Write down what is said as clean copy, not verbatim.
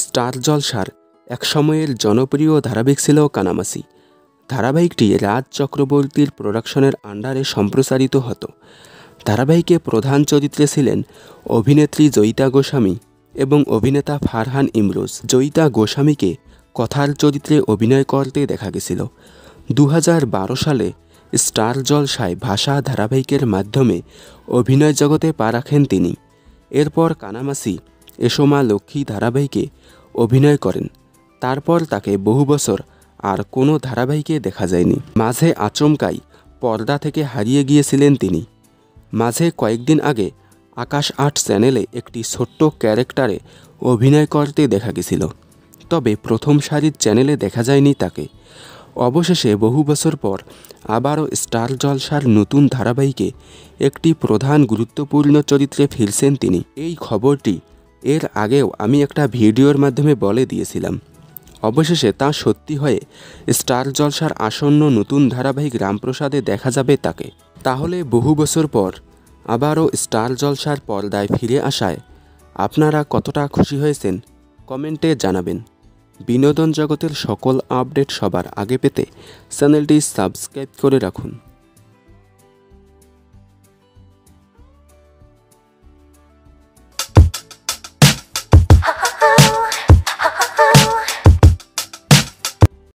Star জলসার এক সময়ের জনপ্রিয় ধারাবাহিক ছিল কানামাছি। ধারাবাহিকটি রাজ চক্রবর্তীর প্রোডাকশনের আন্ডারে সম্প্রচারিত হতো। ধারাবাহিকে প্রধান চরিত্রে ছিলেন অভিনেত্রী জয়িতা গোস্বামী এবং অভিনেতা ফারহান ইমরোজ। জয়িতা গোস্বামীকে কথার চরিত্রে অভিনয় করতে দেখা গেছিল। 2012 সালে স্টার জলসায় ভাষা ধারাবাহিকের মাধ্যমে অভিনয় জগতে পা রাখেন তিনি। এরপর কানামাছি, এসো মা লক্ষ্মী ধারাবাহিকে অভিনয় করেন। তারপর তাকে বহু বছর আর কোনো ধারাবাহিকে দেখা যায়নি। মাঝে আচমকাই পর্দা থেকে হারিয়ে গিয়েছিলেন তিনি। মাঝে কয়েকদিন আগে আকাশ 8 চ্যানেলে একটি ছোট্ট ক্যারেক্টারে অভিনয় করতে দেখা গেছিল, তবে প্রথম সারির চ্যানেলে দেখা যায়নি তাকে। অবশেষে বহু বছর পর আবারও স্টার জলসার নতুন ধারাবাহিকে একটি প্রধান গুরুত্বপূর্ণ চরিত্রে ফিরছেন তিনি। এই খবরটি এর আগেও আমি একটা ভিডিওর মাধ্যমে বলে দিয়েছিলাম। অবশেষে তা সত্যি হয়ে স্টার জলসার আসন্ন নতুন ধারাবাহিক রামপ্রসাদে দেখা যাবে তাকে। তাহলে বহু বছর পর আবারও স্টার জলসার পর্দায় ফিরে আসায় আপনারা কতটা খুশি হয়েছেন কমেন্টে জানাবেন। বিনোদন জগতের সকল আপডেট সবার আগে পেতে চ্যানেলটি সাবস্ক্রাইব করে রাখুন।